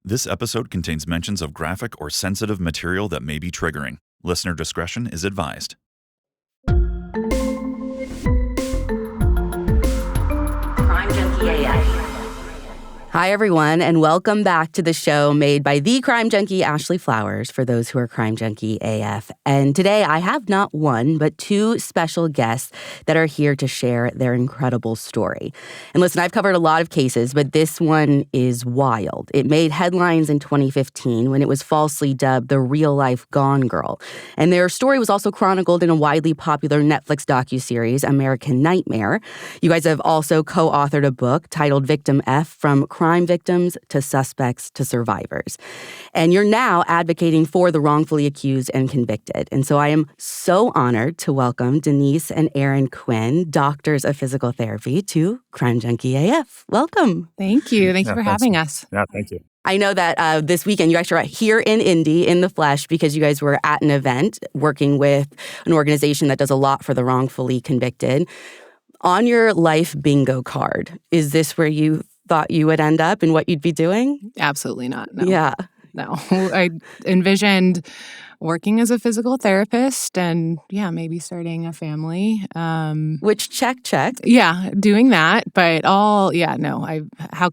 This episode contains mentions of graphic or sensitive material that may be triggering. Listener discretion is advised. Crime Junkie AF. Hi, everyone, and welcome back to the show made by the Crime Junkie Ashley Flowers for those who are Crime Junkie AF. And today I have not one, but two special guests that are here to share their incredible story. And listen, I've covered a lot of cases, but this one is wild. It made headlines in 2015 when it was falsely dubbed the real-life Gone Girl. And their story was also chronicled in a widely popular Netflix docuseries, American Nightmare. You guys have also co-authored a book titled Victim F, From Crime Victims to Suspects to Survivors. And you're now advocating for the wrongfully accused and convicted. And so I am so honored to welcome Denise and Aaron Quinn, doctors of physical therapy, to Crime Junkie AF. Welcome. Thank you. Thank you for having us. Yeah, thank you. I know that this weekend you guys are here in Indy in the flesh because you guys were at an event working with an organization that does a lot for the wrongfully convicted. On your life bingo card, is this where you thought you would end up and what you'd be doing? Absolutely not. No. Yeah. No. I envisioned working as a physical therapist and, maybe starting a family. Which check. Yeah, doing that. But how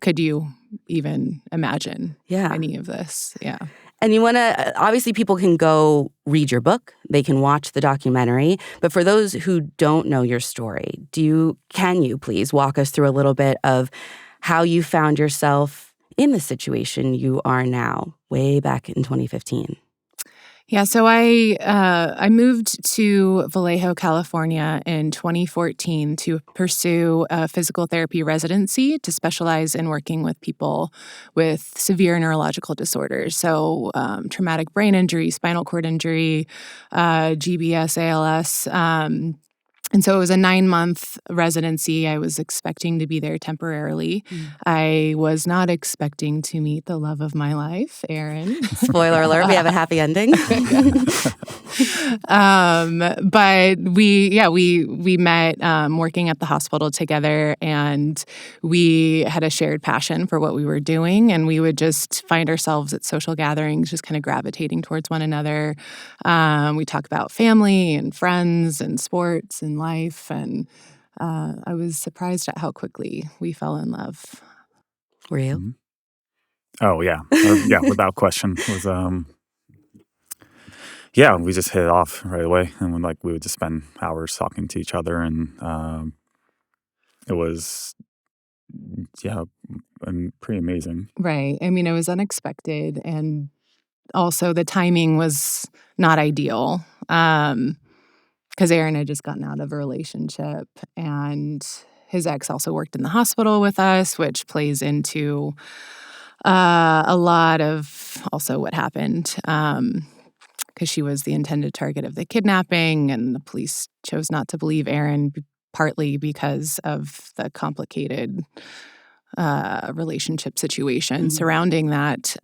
could you even imagine any of this? Yeah. And you want to, obviously people can go read your book, they can watch the documentary, but for those who don't know your story, can you please walk us through a little bit of how you found yourself in the situation you are now, way back in 2015? Yeah, so I moved to Vallejo, California in 2014 to pursue a physical therapy residency to specialize in working with people with severe neurological disorders. So traumatic brain injury, spinal cord injury, GBS, ALS. And so it was a 9-month residency. I was expecting to be there temporarily. I was not expecting to meet the love of my life, Aaron. Spoiler alert, we have a happy ending. But we met working at the hospital together, and we had a shared passion for what we were doing, and we would just find ourselves at social gatherings just kind of gravitating towards one another. We talk about family and friends and sports and life, and I was surprised at how quickly we fell in love. Were you? Mm-hmm. Oh, yeah. Without question. It was, we just hit it off right away. And we would just spend hours talking to each other, and it was, pretty amazing. Right. I mean, it was unexpected, and also the timing was not ideal. Because Aaron had just gotten out of a relationship, and his ex also worked in the hospital with us, which plays into a lot of also what happened, because she was the intended target of the kidnapping, and the police chose not to believe Aaron, partly because of the complicated relationship situation surrounding that.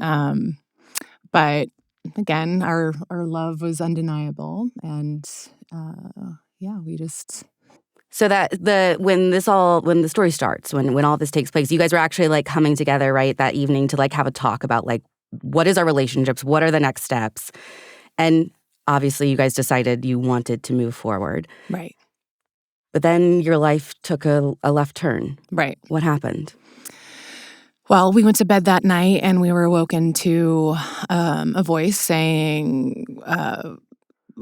But again, our love was undeniable, and we just. So that when the story starts, when all this takes place, you guys were actually coming together, right, that evening to have a talk about what is our relationships, what are the next steps, and obviously you guys decided you wanted to move forward, right? But then your life took a left turn, right? What happened? Well, we went to bed that night, and we were awoken to a voice saying,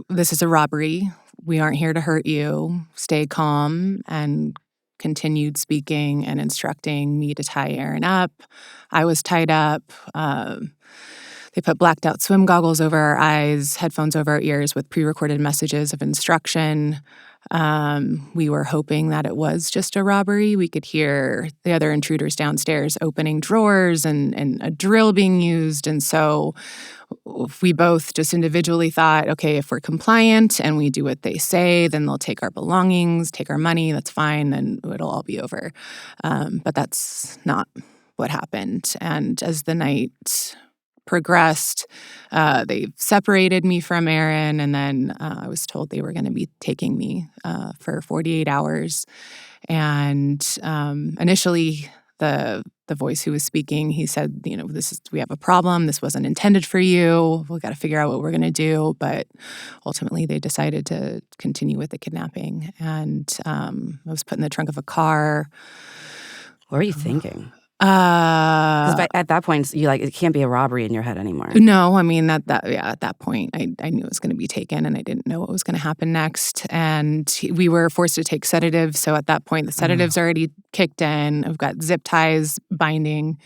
"This is a robbery. We aren't here to hurt you. Stay calm," and continued speaking and instructing me to tie Aaron up. I was tied up. They put blacked out swim goggles over our eyes, headphones over our ears with pre-recorded messages of instruction. We were hoping that it was just a robbery. We could hear the other intruders downstairs opening drawers and a drill being used. And so we both just individually thought, okay, if we're compliant and we do what they say, then they'll take our belongings, take our money, that's fine, then it'll all be over. But that's not what happened. And as the night progressed, they separated me from Aaron, and then I was told they were going to be taking me for 48 hours. And initially, the voice who was speaking, he said, we have a problem. This wasn't intended for you. We've got to figure out what we're going to do. But ultimately, they decided to continue with the kidnapping. And I was put in the trunk of a car. What were you thinking? Because at that point, it can't be a robbery in your head anymore. No, I mean, at that point, I knew it was going to be taken, and I didn't know what was going to happen next. And we were forced to take sedatives. So at that point, the sedatives already kicked in. I've got zip ties binding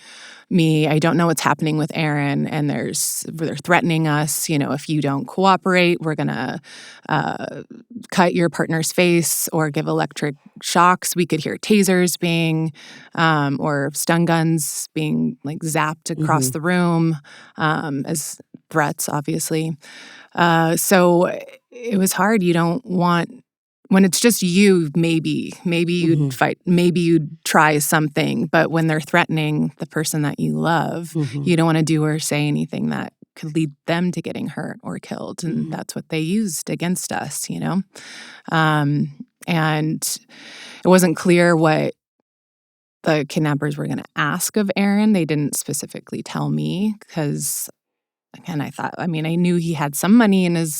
me. I don't know what's happening with Aaron, and they're threatening us. If you don't cooperate, we're gonna cut your partner's face or give electric shocks. We could hear tasers being, or stun guns being zapped across the room as threats, obviously. So it was hard. You don't want. When it's just you, maybe you'd fight, maybe you'd try something. But when they're threatening the person that you love, you don't want to do or say anything that could lead them to getting hurt or killed. And that's what they used against us, And it wasn't clear what the kidnappers were going to ask of Aaron. They didn't specifically tell me because... Again, I knew he had some money in his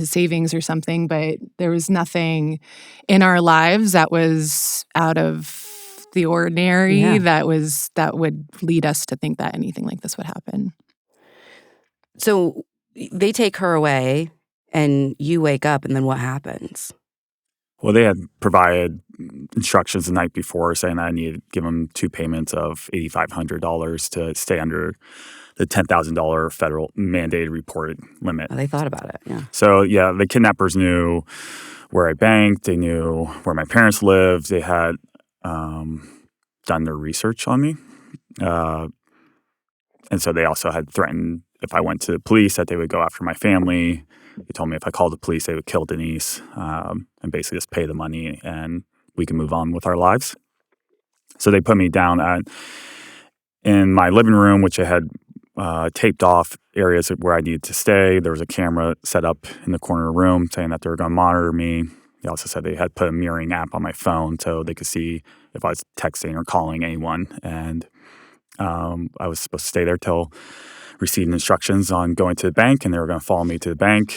savings or something, but there was nothing in our lives that was out of the ordinary that would lead us to think that anything like this would happen. So they take her away, and you wake up, and then what happens? Well, they had provided instructions the night before saying that I needed to give them 2 payments of $8,500 to stay under the $10,000 federal mandated reported limit. Oh, they thought about it, yeah. So, the kidnappers knew where I banked. They knew where my parents lived. They had done their research on me. And so they also had threatened if I went to the police that they would go after my family. They told me if I called the police, they would kill Denise and basically just pay the money and we can move on with our lives. So they put me down in my living room, which I had taped off areas where I needed to stay. There was a camera set up in the corner of the room saying that they were going to monitor me. They also said they had put a mirroring app on my phone so they could see if I was texting or calling anyone. And I was supposed to stay there till receiving instructions on going to the bank, and they were going to follow me to the bank.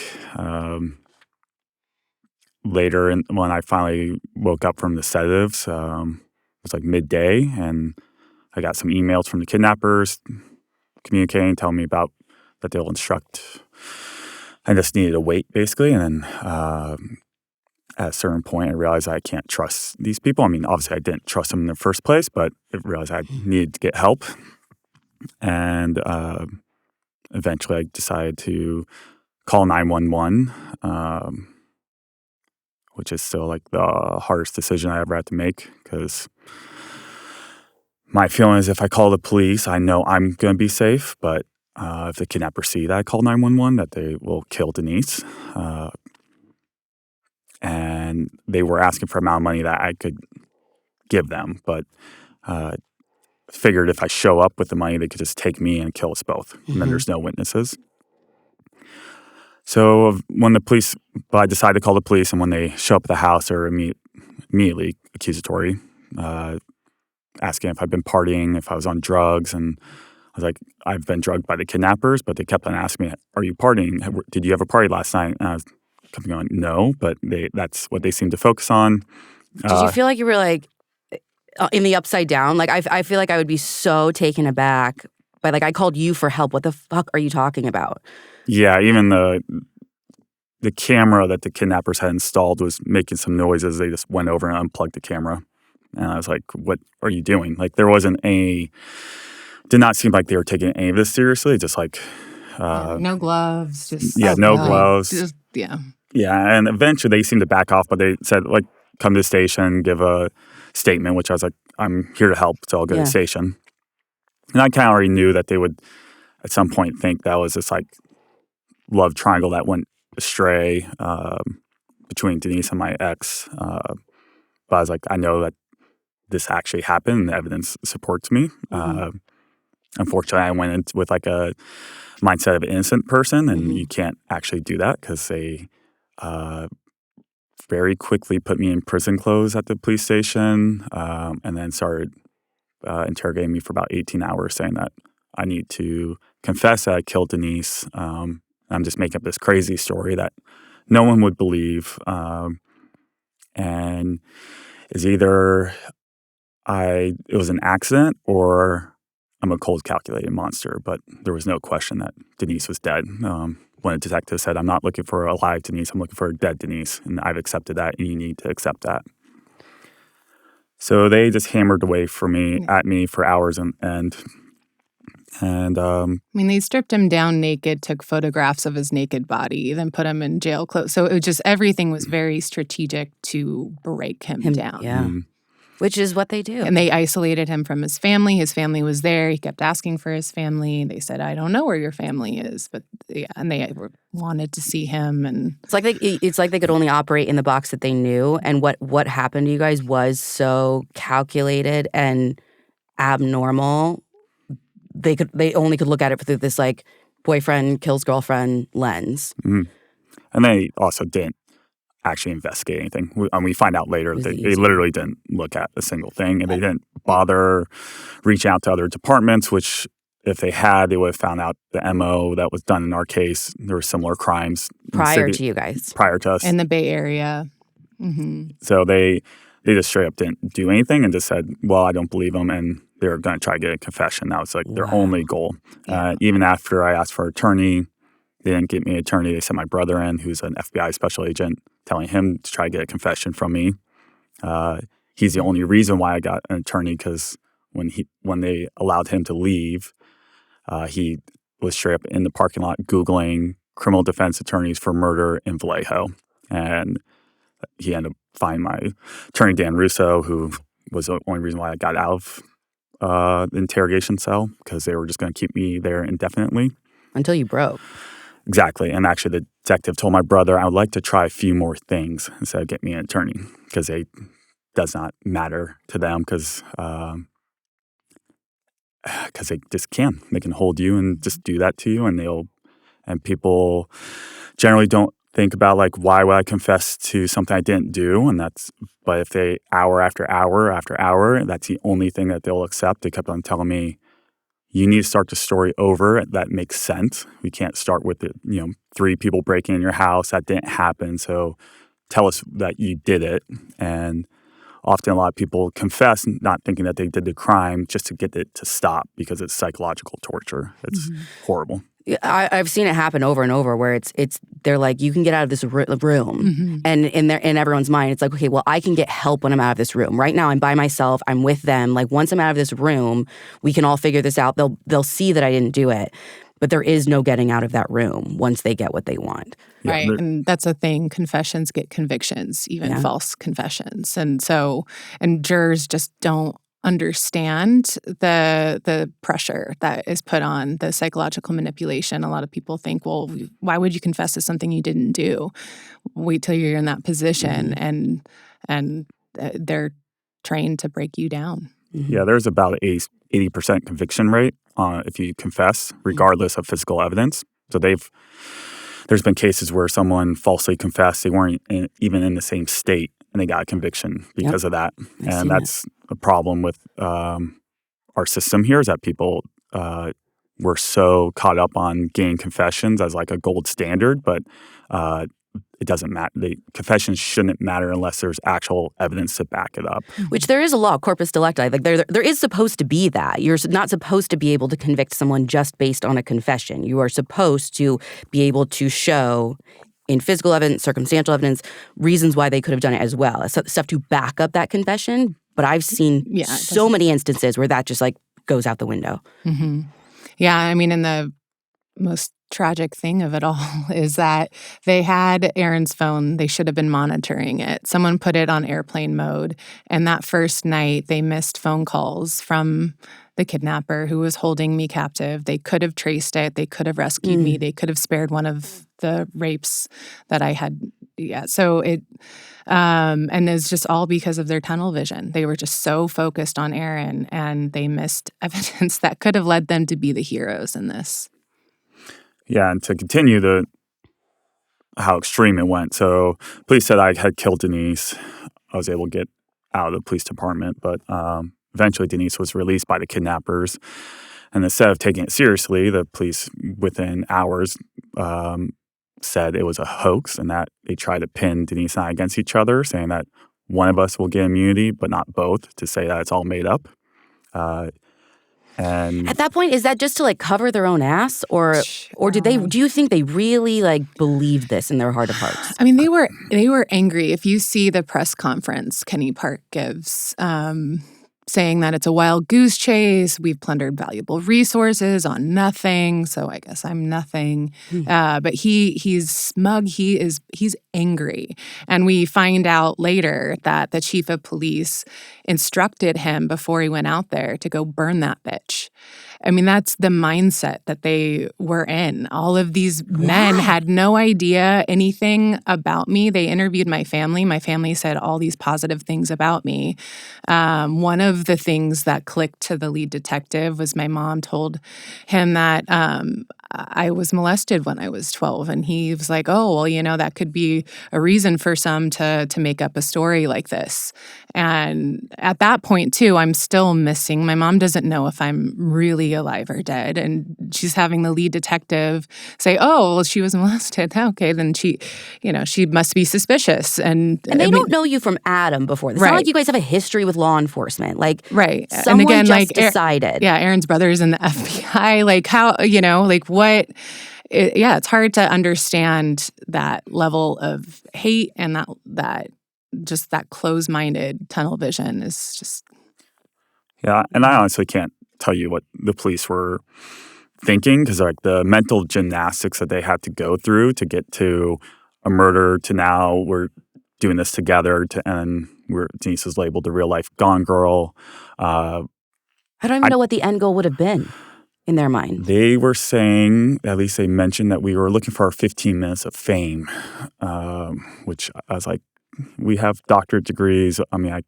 Later, when I finally woke up from the sedatives, it was midday, and I got some emails from the kidnappers communicating, telling me about that they'll instruct. I just needed to wait, basically. And then at a certain point, I realized I can't trust these people. I mean, obviously, I didn't trust them in the first place, but I realized I needed to get help. And eventually, I decided to call 911, which is still the hardest decision I ever had to make because my feeling is if I call the police, I know I'm going to be safe, but if the kidnappers see that I call 911, that they will kill Denise. And they were asking for an amount of money that I could give them, but figured if I show up with the money, they could just take me and kill us both. And then there's no witnesses. So I decided to call the police, and when they show up at the house, they're immediately accusatory, asking if I've been partying, if I was on drugs, and I was like, I've been drugged by the kidnappers, but they kept on asking me, are you partying? Did you have a party last night? And I was kept going, no, but that's what they seem to focus on. Did you feel like you were in the upside down? I feel like I would be so taken aback by I called you for help. What the fuck are you talking about? Yeah, even the camera that the kidnappers had installed was making some noises. They just went over and unplugged the camera. And I was like, what are you doing? Did not seem like they were taking any of this seriously. Just no gloves. No gloves. Yeah. Yeah, and eventually they seemed to back off, but they said, come to the station, give a statement, which I was like, I'm here to help, so I'll go to the station. And I kind of already knew that they would at some point think that was this love triangle that went astray between Denise and my ex. But I was like, I know that this actually happened and the evidence supports me. Unfortunately, I went in with a mindset of an innocent person, and you can't actually do that because they very quickly put me in prison clothes at the police station and then started interrogating me for about 18 hours, saying that I need to confess that I killed Denise. I'm just making up this crazy story that no one would believe. And is either it was an accident or I'm a cold, calculated monster. But there was no question that Denise was dead. When a detective said, I'm not looking for a live Denise, I'm looking for a dead Denise. And I've accepted that, and you need to accept that. So they just hammered away at me for hours on end. And I mean, they stripped him down naked, took photographs of his naked body, then put him in jail clothes. So it was just everything was very strategic to break him down. Yeah. Which is what they do. And they isolated him from his family. His family was there. He kept asking for his family. They said, I don't know where your family is. But yeah, and they wanted to see him. And it's like they could only operate in the box that they knew. And what happened to you guys was so calculated and abnormal. They only could look at it through this like boyfriend kills girlfriend lens. And they also didn't actually investigate anything. We find out later that they literally didn't look at a single thing, and they didn't bother reaching out to other departments, which if they had, they would have found out the MO that was done in our case. There were similar crimes prior to you guys. Prior to us. In the Bay Area. Mm-hmm. So they just straight up didn't do anything and just said, well, I don't believe them, and they were going to try to get a confession. That was like their only goal. Yeah. Even after I asked for an attorney, they didn't get me an attorney. They sent my brother in, who's an FBI special agent, telling him to try to get a confession from me. He's the only reason why I got an attorney, because when they allowed him to leave, he was straight up in the parking lot Googling criminal defense attorneys for murder in Vallejo. And he ended up finding my attorney, Dan Russo, who was the only reason why I got out of the interrogation cell, because they were just going to keep me there indefinitely. Until you broke. Exactly. And actually, the detective told my brother, I would like to try a few more things instead of get me an attorney, because it does not matter to them, because they just can. They can hold you and just do that to you, and people generally don't think about, like, why would I confess to something I didn't do? But if they, hour after hour after hour, that's the only thing that they'll accept. They kept on telling me, you need to start the story over. That makes sense. We can't start with 3 people breaking in your house. That didn't happen. So tell us that you did it. And often a lot of people confess not thinking that they did the crime just to get it to stop, because it's psychological torture. It's horrible. I've seen it happen over and over, where they're like, you can get out of this room, and in everyone's mind, it's like, okay, well, I can get help when I'm out of this room. Right now, I'm by myself. I'm with them. Like, once I'm out of this room, we can all figure this out. They'll see that I didn't do it, but there is no getting out of that room once they get what they want. Right, and that's a thing. Confessions get convictions, even false confessions, and jurors just don't understand the pressure that is put on, the psychological manipulation. A lot of people think, well, why would you confess to something you didn't do? Wait till you're in that position, and they're trained to break you down. Yeah, there's about an 80% conviction rate if you confess, regardless of physical evidence. So there's been cases where someone falsely confessed, they weren't even in the same state, and they got a conviction because of that. And that's a problem with our system here, is that people were so caught up on getting confessions as like a gold standard, but it doesn't matter. Confessions shouldn't matter unless there's actual evidence to back it up. Which there is a law, corpus delicti. Like there is supposed to be that. You're not supposed to be able to convict someone just based on a confession. You are supposed to be able to show in physical evidence, circumstantial evidence, reasons why they could have done it as well. Stuff to back up that confession. But I've seen so many instances where that just like goes out the window. Mm-hmm. Yeah, I mean, and the most tragic thing of it all is that they had Aaron's phone. They should have been monitoring it. Someone put it on airplane mode. And that first night, they missed phone calls from the kidnapper who was holding me captive. They could have traced it. They could have rescued me. They could have spared one of the rapes that I had. Yeah, so it... and it's just all because of their tunnel vision. They were just so focused on Aaron, and they missed evidence that could have led them to be the heroes in this. Yeah, and to continue how extreme it went. So police said I had killed Denise. I was able to get out of the police department, but eventually Denise was released by the kidnappers. And instead of taking it seriously, the police within hours said it was a hoax and that they tried to pin Denise and I against each other, saying that one of us will get immunity, but not both, to say that it's all made up. And at that point, is that just to like do their own ass, or do you think they really like believed this in their heart of hearts? I mean, they were angry. If you see the press conference Kenny Park gives, saying that it's a wild goose chase, we've plundered valuable resources on nothing, so I guess I'm nothing. But he's smug, he's angry. And we find out later that the chief of police instructed him before he went out there to go burn that bitch. I mean, that's the mindset that they were in. All of these men had no idea anything about me. They interviewed my family. My family said all these positive things about me. One of the things that clicked to the lead detective was my mom told him that I was molested when I was 12. And he was like, oh, well, you know, that could be a reason for some to make up a story like this. And at that point, too, I'm still missing. My mom doesn't know if I'm really alive or dead. And she's having the lead detective say, oh, well, she was molested. Okay, then she must be suspicious. And they don't know you from Adam before. It's not like you guys have a history with law enforcement. Like, someone and again, just decided. Aaron's brother's in the FBI. Like, how, what... it's hard to understand that level of hate and that just that closed-minded tunnel vision is just... Yeah, and I honestly can't tell you what the police were thinking, because like the mental gymnastics that they had to go through to get to a murder to now we're doing this together and Denise was labeled the real-life Gone Girl. I don't even know what the end goal would have been in their mind. They were saying, at least they mentioned, that we were looking for our 15 minutes of fame, which I was like, we have doctorate degrees. I mean, I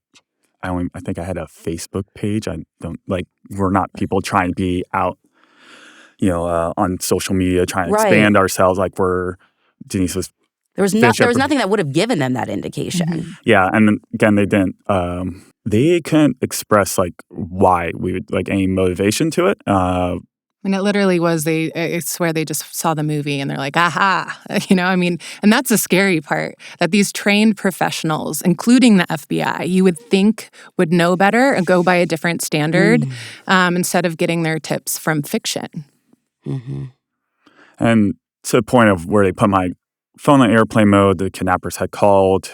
think I had a Facebook page. We're not people trying to be out, on social media trying to expand ourselves. Like Denise was. There was nothing that would have given them that indication. Mm-hmm. Yeah, and then, again, they didn't. They couldn't express like why we would like any motivation to it. And it literally was, I swear they just saw the movie and they're like, aha, and that's the scary part, that these trained professionals, including the FBI, you would think would know better and go by a different standard instead of getting their tips from fiction. Mm-hmm. And to the point of where they put my phone on airplane mode, the kidnappers had called.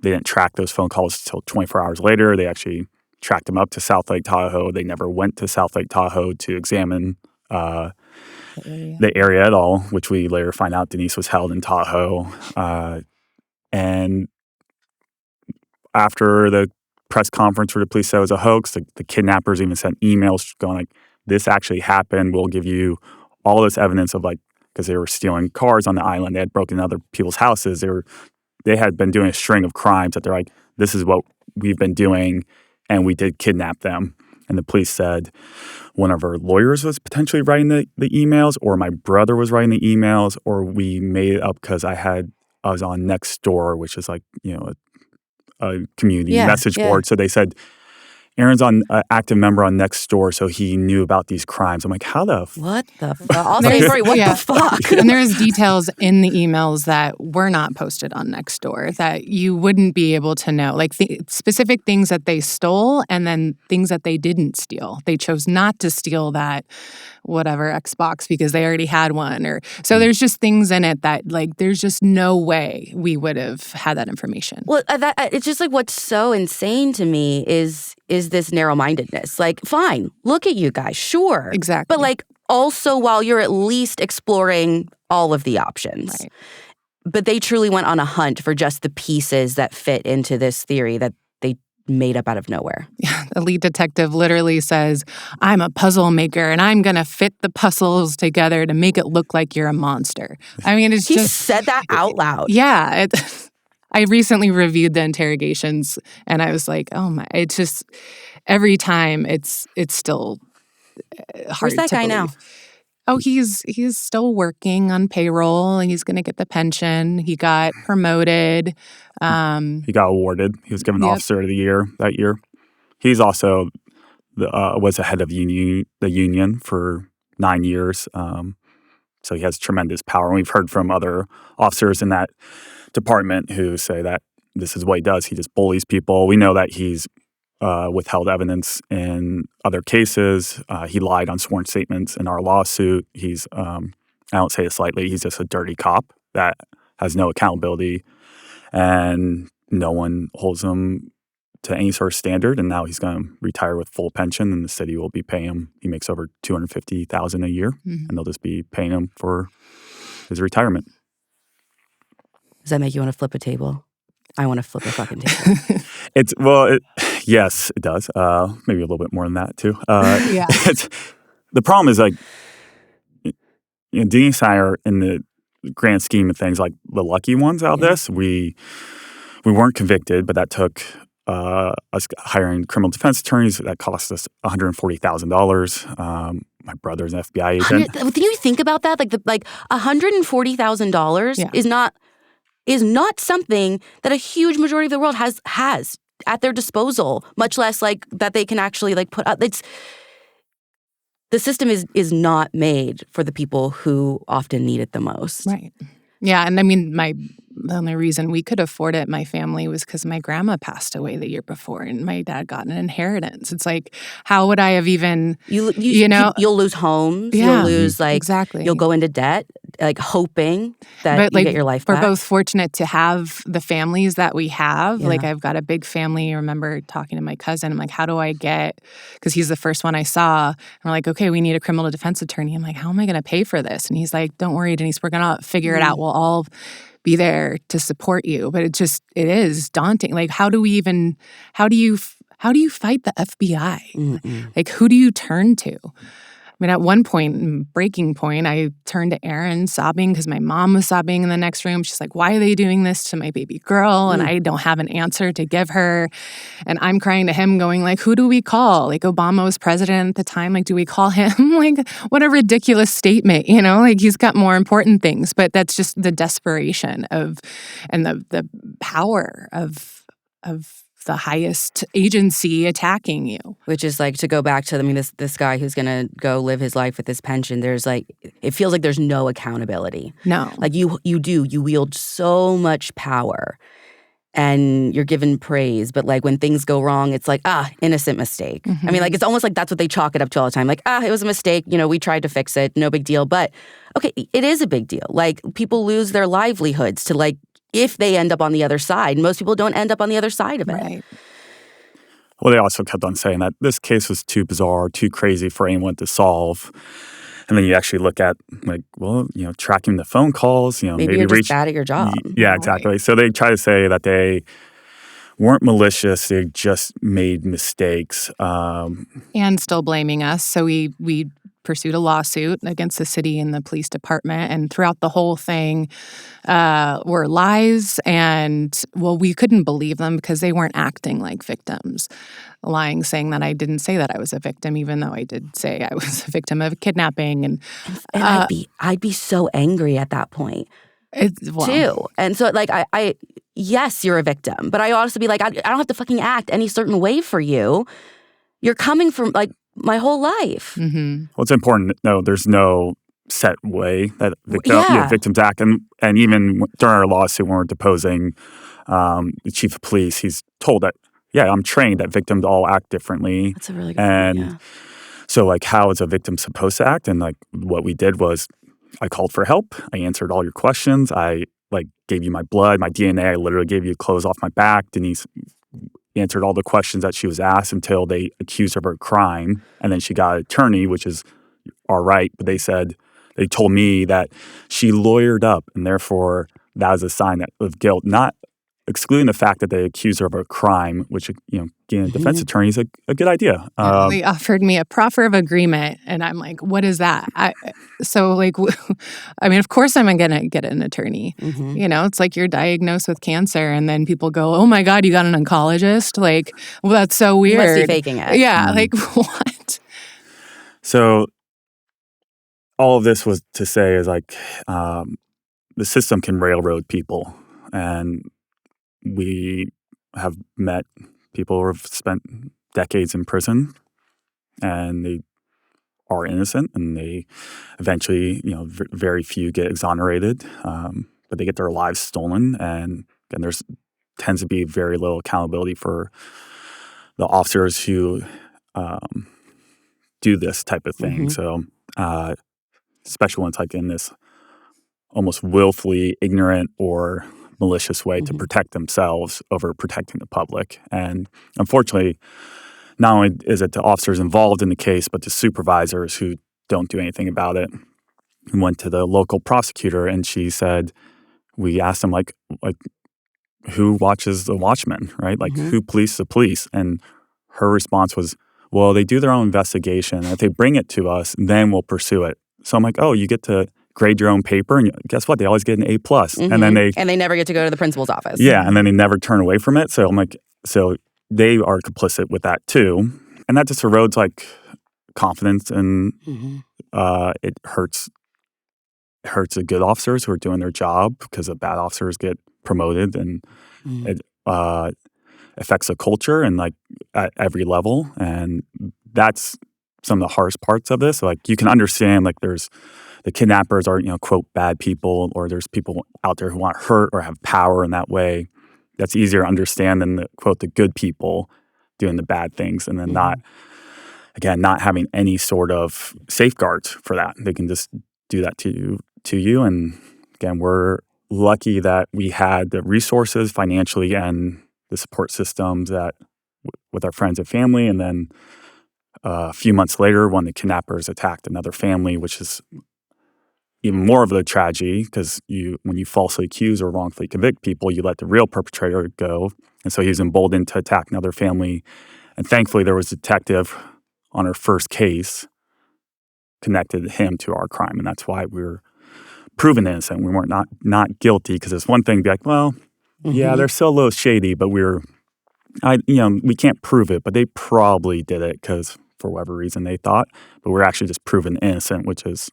They didn't track those phone calls until 24 hours later. They actually tracked them up to South Lake Tahoe. They never went to South Lake Tahoe to examine the area at all, which we later find out Denise was held in Tahoe. And after the press conference where the police said it was a hoax, the kidnappers even sent emails going like, this actually happened. We'll give you all this evidence of because they were stealing cars on the island. They had broken other people's houses. They had been doing a string of crimes that they're like, this is what we've been doing. And we did kidnap them. And the police said one of our lawyers was potentially writing the emails, or my brother was writing the emails, or we made it up because I was on Nextdoor, which is like, a community message board. So they said, Aaron's an active member on Nextdoor, so he knew about these crimes. I'm like, how the what the fuck? I'll say, sorry, what the fuck? And there's details in the emails that were not posted on Nextdoor that you wouldn't be able to know, like specific things that they stole and then things that they didn't steal. They chose not to steal that whatever Xbox because they already had one, so there's just things in it that like there's just no way we would have had that information. Well, it's just like what's so insane to me is this narrow-mindedness. Like, fine, look at you guys, sure. Exactly. But like also while you're at least exploring all of the options. Right. But they truly went on a hunt for just the pieces that fit into this theory that they made up out of nowhere. Yeah, the lead detective literally says, I'm a puzzle maker and I'm going to fit the puzzles together to make it look like you're a monster. I mean, he said that out loud. Yeah. I recently reviewed the interrogations and I was like, oh my, it's just every time it's still hard. Where's that guy now? Oh, he's still working on payroll and he's going to get the pension. He got promoted. He got awarded. He was given Officer of the Year that year. He's also was the head of the union for 9 years. So he has tremendous power. And we've heard from other officers in that department who say that this is what he does. He just bullies people. We know that he's withheld evidence in other cases. He lied on sworn statements in our lawsuit. He's, I don't say this lightly, he's just a dirty cop that has no accountability, and no one holds him to any sort of standard. And now he's going to retire with full pension, and the city will be paying him. He makes over $250,000 a year, and they'll just be paying him for his retirement. Does that make you want to flip a table? I want to flip a fucking table. Yes, it does. Maybe a little bit more than that too. Yeah. The problem is, like, Denise and I are, in the grand scheme of things, like the lucky ones out of this. We weren't convicted, but that took us hiring criminal defense attorneys. That cost us $140,000. My brother's an FBI agent. Did you think about that? Like $140,000 is not something that a huge majority of the world has at their disposal, much less like that they can actually like put up. The system is not made for the people who often need it the most. Right. Yeah, and I mean, the only reason we could afford it, my family, was because my grandma passed away the year before, and my dad got an inheritance. It's like, how would I have even, you'll lose homes. Yeah, you'll lose, like, exactly. You'll go into debt, like, hoping that you get your life back. We're both fortunate to have the families that we have. Yeah. Like, I've got a big family. I remember talking to my cousin. I'm like, how do I get, because he's the first one I saw. And we're like, okay, we need a criminal defense attorney. I'm like, how am I going to pay for this? And he's like, don't worry, Denise, we're going to figure it out. We'll all be there to support you. But it is daunting. Like, how do you fight the FBI? Mm-mm. Like, who do you turn to? I mean, at one point, breaking point, I turned to Aaron sobbing because my mom was sobbing in the next room. She's like, why are they doing this to my baby girl? And I don't have an answer to give her. And I'm crying to him going, like, who do we call? Like, Obama was president at the time. Like, do we call him? Like, what a ridiculous statement, Like, he's got more important things. But that's just the desperation of, and the power of the highest agency attacking you. Which is like, to go back to, I mean, this guy who's going to go live his life with his pension, there's like, it feels like there's no accountability. No. Like you wield so much power and you're given praise, but like when things go wrong, it's like, innocent mistake. Mm-hmm. I mean, like, it's almost like that's what they chalk it up to all the time. Like, it was a mistake, we tried to fix it, no big deal. But okay, it is a big deal. Like, people lose their livelihoods to, like, if they end up on the other side. Most people don't end up on the other side of it. Right. Well, they also kept on saying that this case was too bizarre, too crazy for anyone to solve. And then you actually look at, like, well, tracking the phone calls, maybe you're just bad at your job. Yeah, exactly. Right. So they try to say that they weren't malicious, they just made mistakes. And still blaming us. So we pursued a lawsuit against the city and the police department, and throughout the whole thing were lies, and, well, we couldn't believe them because they weren't acting like victims, lying, saying that I didn't say that I was a victim, even though I did say I was a victim of kidnapping. And I'd be so angry at that point too. And so, like, I yes, you're a victim, but I also be like, I don't have to fucking act any certain way for you. You're coming from, like, my whole life. Mm-hmm. Well, it's important to know there's no set way that victims act. And even during our lawsuit, when we're deposing the chief of police, he's told that, I'm trained that victims all act differently. That's a really good point, yeah. So, like, how is a victim supposed to act? And, like, what we did was I called for help. I answered all your questions. I, like, gave you my blood, my DNA. I literally gave you clothes off my back. Denise answered all the questions that she was asked until they accused her of a crime. And then she got an attorney, which is all right. But they told me that she lawyered up, and therefore that was a sign of guilt, not excluding the fact that they accused her of a crime, which, getting a defense attorney is a good idea. They offered me a proffer of agreement, and I'm like, what is that? I mean, of course I'm going to get an attorney. Mm-hmm. It's like you're diagnosed with cancer, and then people go, oh my God, you got an oncologist? Like, well, that's so weird. You must be faking it. Yeah, like, what? So all of this was to say is, like, the system can railroad people, and we have met people who have spent decades in prison, and they are innocent, and they eventually, very few get exonerated, but they get their lives stolen, and there's tends to be very little accountability for the officers who do this type of thing. So, especially when it's like in this almost willfully ignorant or malicious way to protect themselves over protecting the public. And unfortunately, not only is it the officers involved in the case, but the supervisors who don't do anything about it. We went to the local prosecutor, and she said, we asked them, like who watches the watchmen, right? Like, who polices the police? And her response was, well, they do their own investigation. And if they bring it to us, then we'll pursue it. So I'm like, oh, you get to grade your own paper, and guess what? They always get an A+. And then they never get to go to the principal's office. Yeah, and then they never turn away from it. So I'm like, so they are complicit with that too. And that just erodes like confidence, and it hurts the good officers who are doing their job, because the bad officers get promoted, and it affects the culture and like at every level. And that's some of the hardest parts of this. Like, you can understand, like, there's the kidnappers are, quote, bad people, or there's people out there who want hurt or have power in that way. That's easier to understand than the, quote, the good people doing the bad things, and then not having any sort of safeguards for that. They can just do that to you. And again, we're lucky that we had the resources financially and the support systems that with our friends and family. And then a few months later, when the kidnappers attacked another family, which is even more of a tragedy, because when you falsely accuse or wrongfully convict people, you let the real perpetrator go. And so he was emboldened to attack another family. And thankfully, there was a detective on our first case connected him to our crime. And that's why we were proven innocent. We weren't not guilty, because it's one thing to be like, well, yeah, they're still a little shady, but we can't prove it. But they probably did it because for whatever reason they thought. But we're actually just proven innocent, which is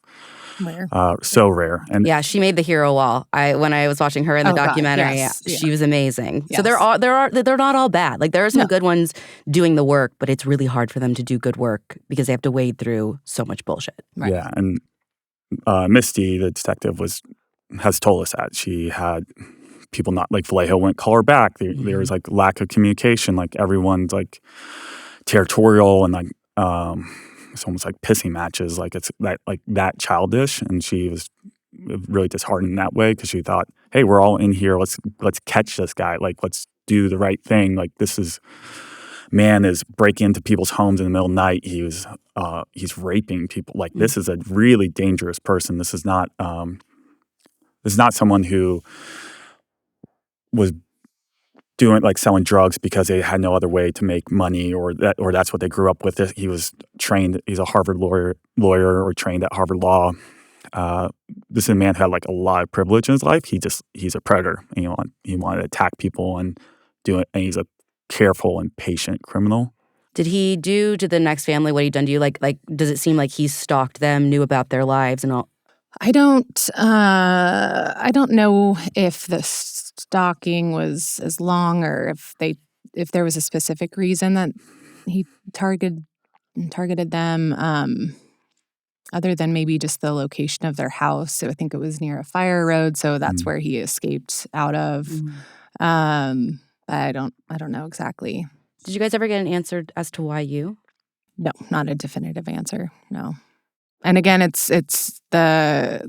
rare. So rare. And yeah, she made the hero wall. When I was watching her in the documentary, she was amazing. Yes. So they're not all bad. Like, there are some good ones doing the work, but it's really hard for them to do good work because they have to wade through so much bullshit. Right. Yeah, and Misty, the detective, has told us that she had people not, like, Vallejo wouldn't call her back. There was like lack of communication. Like, everyone's like territorial, and like it's almost like pissing matches. Like, it's that childish, and she was really disheartened in that way, because she thought, hey, we're all in here. Let's catch this guy. Like, let's do the right thing. Like, man is breaking into people's homes in the middle of the night. He's raping people. Like, this is a really dangerous person. This is not someone who was doing, like, selling drugs because they had no other way to make money, or that's what they grew up with. He was trained. He's a Harvard lawyer, or trained at Harvard Law. This is a man who had like a lot of privilege in his life. He's a predator. And he wanted to attack people and do it. And he's a careful and patient criminal. Did he do to the next family what he'd done to you? Like, does it seem like he stalked them, knew about their lives and all? I don't know if the stalking was as long, or if there was a specific reason that he targeted them, other than maybe just the location of their house. So I think it was near a fire road, so that's where he escaped out of. I don't know exactly. Did you guys ever get an answer as to why you? No, not a definitive answer. No. And again, it's I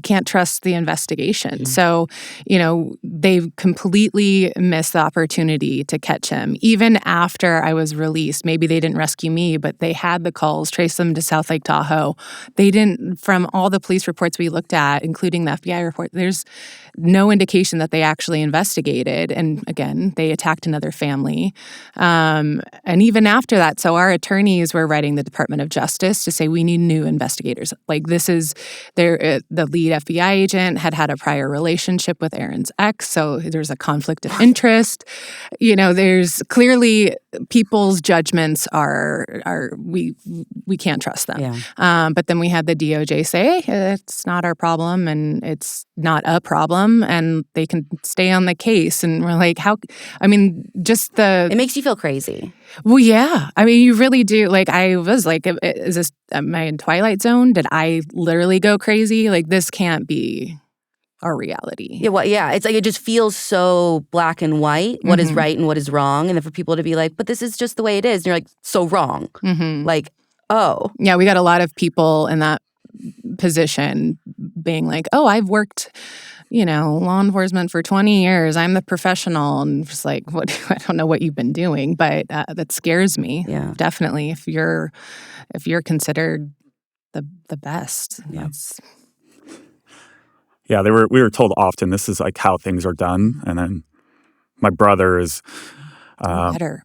can't trust the investigation. So, they've completely missed the opportunity to catch him. Even after I was released, maybe they didn't rescue me, but they had the calls, traced them to South Lake Tahoe. They didn't, from all the police reports we looked at, including the FBI report, there's no indication that they actually investigated. And again, they attacked another family. And even after that, so our attorneys were writing the Department of Justice to say, we need new investigators. Like, this is the lead FBI agent had a prior relationship with Aaron's ex, so there's a conflict of interest. There's clearly people's judgments we can't trust them. Yeah. But then we had the DOJ say, hey, it's not our problem, and it's not a problem, and they can stay on the case. And we're like, it makes you feel crazy. Well, yeah. I mean, you really do. Like, I was like, is this, am I in Twilight Zone? Did I literally go crazy? Like, this can't be our reality. Yeah, it's like it just feels so black and white, what is right and what is wrong. And then for people to be like, but this is just the way it is. And you're like, so wrong. Like, oh. Yeah, we got a lot of people in that position being like, oh, I've worked, law enforcement for 20 years. I'm the professional. And just like, what? I don't know what you've been doing, but that scares me. Yeah. Definitely. If you're considered the best. Yeah. Yeah, we were told often this is like how things are done. And then my brother is better.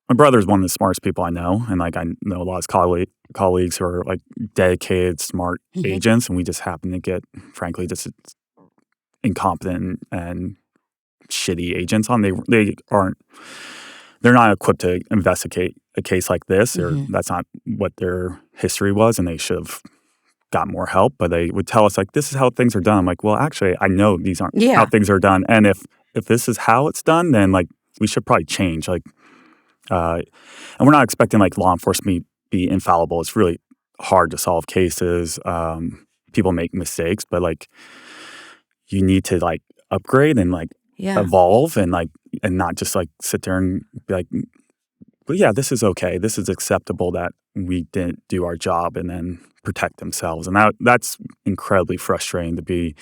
My brother is one of the smartest people I know, and like I know a lot of colleagues who are like dedicated, smart agents, and we just happen to get, frankly, just incompetent and shitty agents on. They're not equipped to investigate a case like this, or that's not what their history was, and they should have got more help. But they would tell us like, this is how things are done. I'm like, well, actually, I know these aren't how things are done, and if this is how it's done, then like we should probably change. Like, and we're not expecting like law enforcement to be infallible. It's really hard to solve cases. People make mistakes, but like you need to like upgrade and like evolve and not just like sit there and be like, but yeah, this is okay. This is acceptable that we didn't do our job and then protect themselves. And that's incredibly frustrating to be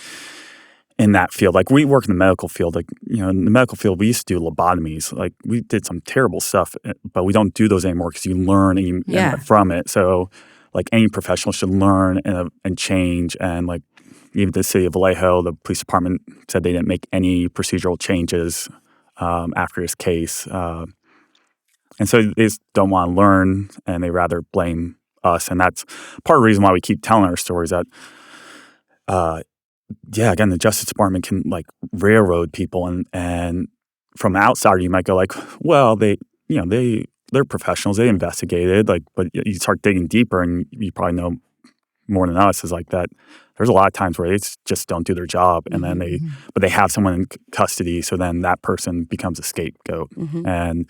in that field. Like we work in the medical field, like, in the medical field, we used to do lobotomies. Like we did some terrible stuff, but we don't do those anymore because you learn and from it. So like any professional should learn and change. And like even the city of Vallejo, the police department said they didn't make any procedural changes after his case. And so they just don't want to learn, and they rather blame us. And that's part of the reason why we keep telling our stories that, again, the Justice Department can like railroad people. And from the outsider, you might go like, well, they're professionals. They investigated, like, but you start digging deeper, and you probably know more than us is like that. There's a lot of times where they just don't do their job, and then but they have someone in custody, so then that person becomes a scapegoat. And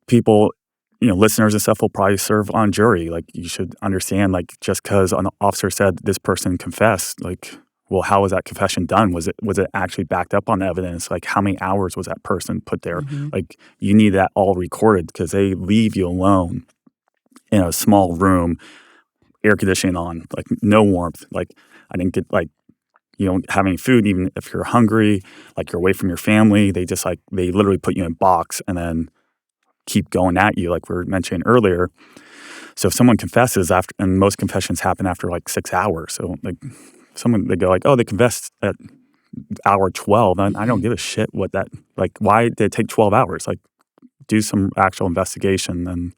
people, listeners and stuff will probably serve on jury. Like you should understand, like just because an officer said this person confessed, like, well, how was that confession done? Was it actually backed up on evidence? Like how many hours was that person put there? Like you need that all recorded because they leave you alone in a small room, air conditioning on, like no warmth. Like I didn't get like, you don't have any food, even if you're hungry, like you're away from your family. They just like, they literally put you in a box and then keep going at you, like we were mentioning earlier. So if someone confesses after, and most confessions happen after like 6 hours. So like they go like, oh, they confessed at hour 12. And I don't give a shit what that, like, why did it take 12 hours? Like do some actual investigation. And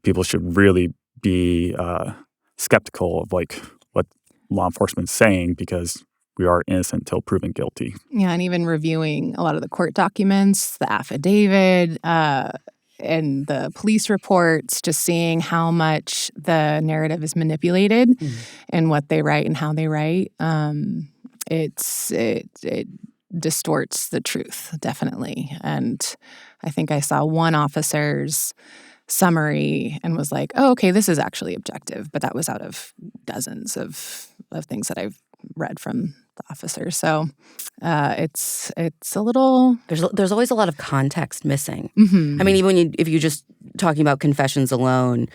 people should really be skeptical of like what law enforcement is saying, because we are innocent until proven guilty. Yeah, and even reviewing a lot of the court documents, the affidavit, and the police reports, just seeing how much the narrative is manipulated and what they write and how they write. It distorts the truth, definitely. And I think I saw one officer's summary and was like, oh, okay, this is actually objective. But that was out of dozens of things that I've read from the officer. So it's a little... There's always a lot of context missing. I mean, even if you're just talking about confessions alone,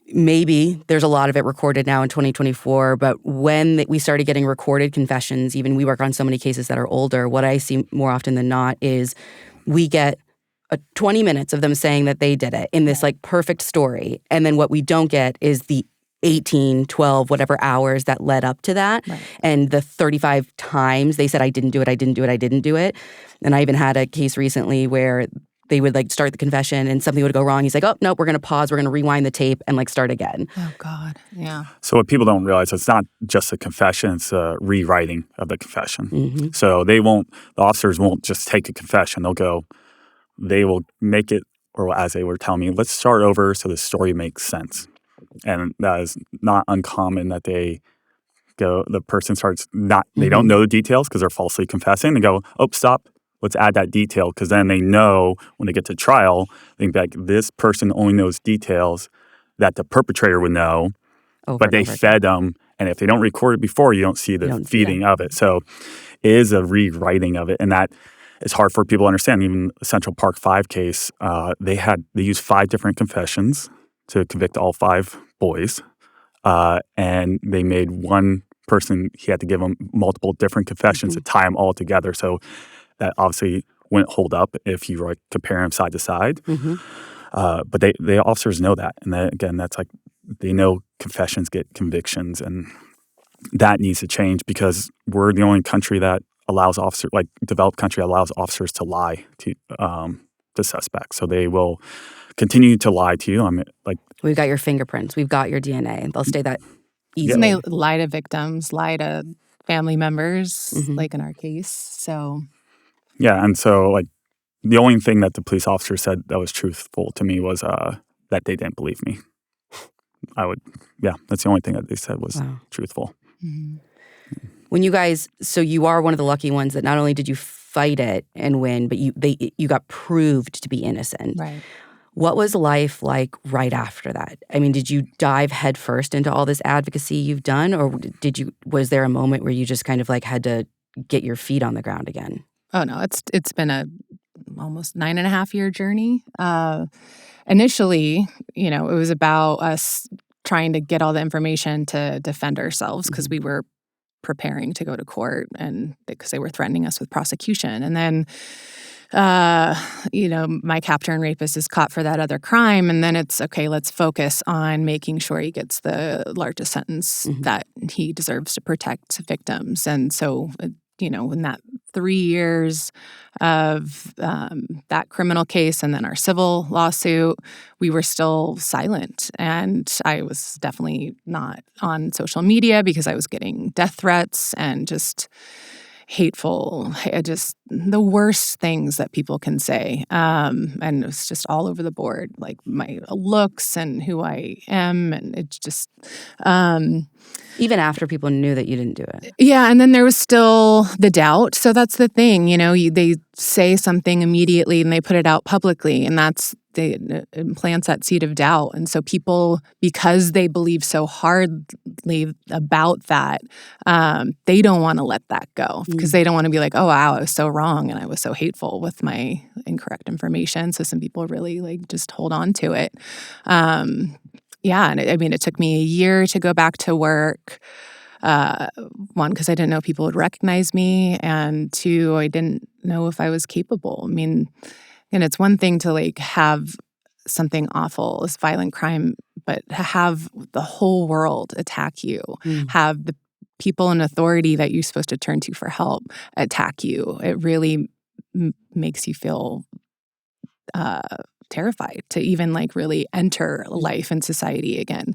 maybe there's a lot of it recorded now in 2024, but when we started getting recorded confessions, even we work on so many cases that are older, what I see more often than not is we get 20 minutes of them saying that they did it in this like perfect story. And then what we don't get is the 18, 12, whatever hours that led up to that. Right. And the 35 times they said, I didn't do it, I didn't do it, I didn't do it. And I even had a case recently where they would like start the confession and something would go wrong. He's like, oh, no, we're going to pause. We're going to rewind the tape and like start again. Oh, God. Yeah. So what people don't realize, it's not just a confession, it's a rewriting of the confession. So the officers won't just take a confession. They will make it, or as they were telling me, let's start over so the story makes sense. And that is not uncommon that the person starts they don't know the details because they're falsely confessing. They go, oh, stop. let's add that detail, because then they know when they get to trial, they can be like, this person only knows details that the perpetrator would know, but they fed them. And if they don't record it before, you don't see the feeding of it. So it is a rewriting of it. And that is hard for people to understand. Even the Central Park 5 case, they used 5 different confessions to convict all 5 boys. And they made one person, he had to give them multiple different confessions to tie them all together. So that obviously wouldn't hold up if you were compare them side to side. But the officers know that. And that, again, that's like, they know confessions get convictions, and that needs to change, because we're the only country that allows officers, like developed country, allows officers to lie to the suspect. So they will continue to lie to you. I mean, like, we've got your fingerprints, we've got your DNA. They'll stay that easy. And they lie to victims, lie to family members, like in our case. So yeah, and so like the only thing that the police officer said that was truthful to me was that they didn't believe me. That's the only thing that they said was truthful. When you guys, so you are one of the lucky ones that not only did you fight it and win, but you got proved to be innocent. Right. What was life like right after that? I mean, did you dive headfirst into all this advocacy you've done, or was there a moment where you just kind of like had to get your feet on the ground again? Oh no, it's been a almost 9.5-year journey. Initially, it was about us trying to get all the information to defend ourselves, because we were preparing to go to court, and because they were threatening us with prosecution. And then, my captor and rapist is caught for that other crime. And then it's, okay, let's focus on making sure he gets the largest sentence that he deserves to protect victims. And so, in that 3 years of that criminal case and then our civil lawsuit, we were still silent. And I was definitely not on social media because I was getting death threats and just hateful, just the worst things that people can say. And it was just all over the board, like my looks and who I am. And it's just... Even after people knew that you didn't do it. Yeah, and then there was still the doubt. So that's the thing, they say something immediately and they put it out publicly, and it implants that seed of doubt. And so people, because they believe so hardly about that, they don't want to let that go, because they don't want to be like, oh, wow, I was so wrong and I was so hateful with my incorrect information. So some people really just hold on to it. Yeah, and it took me a year to go back to work. One, because I didn't know people would recognize me, and 2, I didn't know if I was capable. I mean, and it's one thing to have something awful as violent crime, but to have the whole world attack you, have the people in authority that you're supposed to turn to for help attack you, it really makes you feel terrified to even really enter life and society again.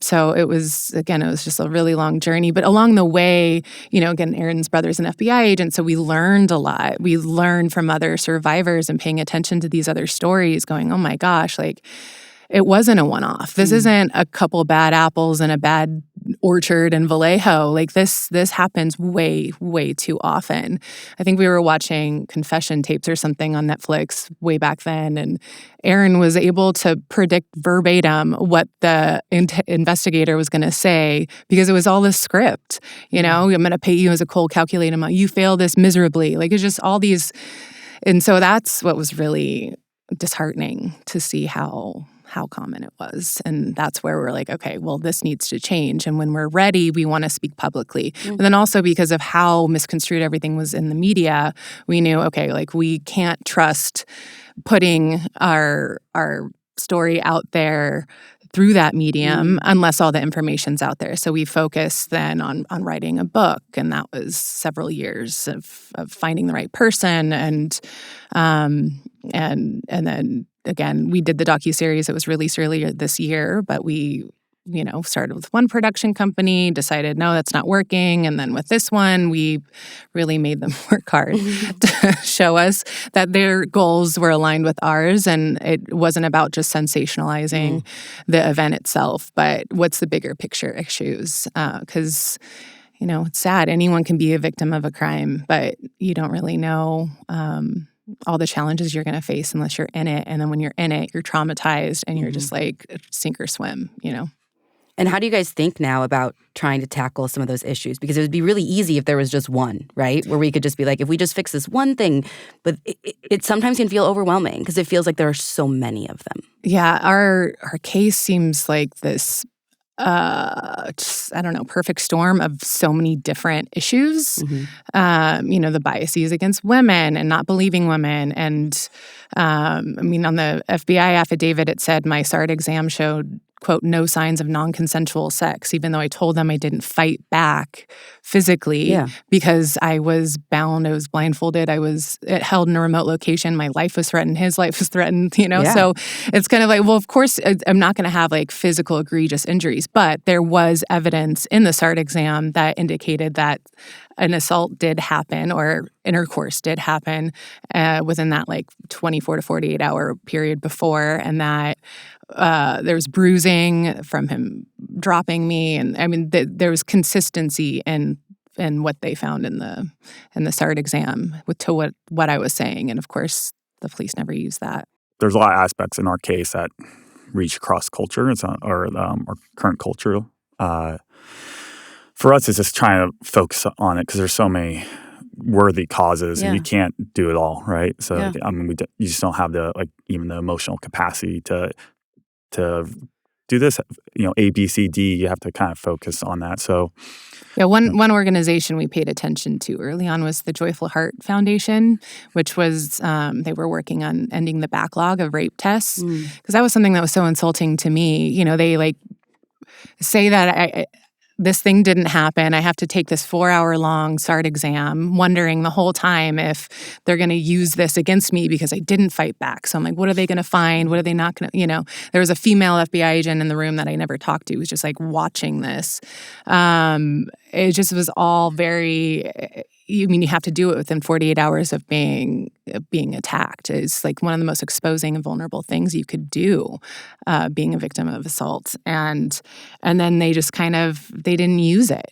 So it was just a really long journey. But along the way, again, Aaron's brother's an FBI agent, so we learned a lot. We learned from other survivors and paying attention to these other stories, going, oh my gosh, it wasn't a one-off. This isn't a couple bad apples and a bad orchard in Vallejo. This happens way, way too often. I think we were watching confession tapes or something on Netflix way back then, and Aaron was able to predict verbatim what the investigator was going to say, because it was all this script. I'm going to pay you as a cold calculated amount. You fail this miserably. It's just all these. And so that's what was really disheartening to see how common it was. And that's where we're like, okay, well, this needs to change. And when we're ready, we want to speak publicly. But then also because of how misconstrued everything was in the media, we knew, okay, we can't trust putting our story out there through that medium unless all the information's out there. So we focused then on writing a book, and that was several years of finding the right person, and then again, we did the docuseries. It was released earlier this year, but we started with one production company, decided, no, that's not working. And then with this one, we really made them work hard to show us that their goals were aligned with ours. And it wasn't about just sensationalizing the event itself, but what's the bigger picture issues? Because it's sad. Anyone can be a victim of a crime, but you don't really know all the challenges you're going to face unless you're in it. And then when you're in it, you're traumatized and you're just like sink or swim, And how do you guys think now about trying to tackle some of those issues? Because it would be really easy if there was just one, right? Where we could just be like, if we just fix this one thing. But it sometimes can feel overwhelming because it feels like there are so many of them. Yeah, our case seems like this, perfect storm of so many different issues. The biases against women and not believing women. And on the FBI affidavit, it said my SART exam showed, quote, no signs of non-consensual sex, even though I told them I didn't fight back physically because I was bound, I was blindfolded, I was held in a remote location, my life was threatened, his life was threatened, So it's kind of like, well, of course, I'm not going to have like physical egregious injuries, but there was evidence in the SART exam that indicated that an assault did happen or intercourse did happen within that like 24 to 48 hour period before, and that there was bruising from him dropping me, and there was consistency in what they found in the SART exam to what I was saying, and of course the police never used that. There's a lot of aspects in our case that reach across culture. It's our current culture. For us, it's just trying to focus on it because there's so many worthy causes, and you can't do it all, right? So you just don't have even the emotional capacity to do this, A, B, C, D. You have to kind of focus on that. So, one organization we paid attention to early on was the Joyful Heart Foundation, which was they were working on ending the backlog of rape tests because that was something that was so insulting to me. They like say that this thing didn't happen. I have to take this 4-hour-long SART exam, wondering the whole time if they're going to use this against me because I didn't fight back. So I'm like, what are they going to find? What are they not going to, There was a female FBI agent in the room that I never talked to who was just like watching this. It just was all very, you have to do it within 48 hours of being attacked. It's like one of the most exposing and vulnerable things you could do, being a victim of assault. And then they just they didn't use it.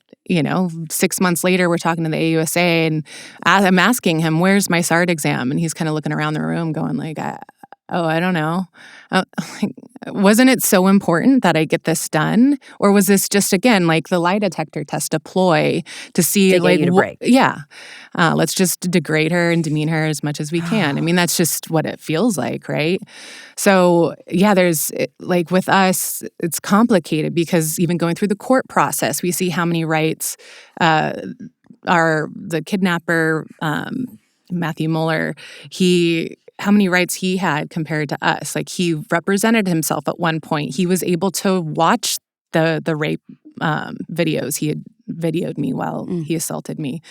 6 months later, we're talking to the AUSA, and I'm asking him, where's my SART exam? And he's kind of looking around the room going like, I don't know. Wasn't it so important that I get this done? Or was this just, again, like the lie detector test, a ploy to see, to get you to break? Let's just degrade her and demean her as much as we can. That's just what it feels like, right? So, there's, like with us, it's complicated because even going through the court process, we see how many rights the kidnapper, Matthew Mueller, how many rights he had compared to us. Like, he represented himself at one point. He was able to watch the rape videos. He had videoed me while he assaulted me.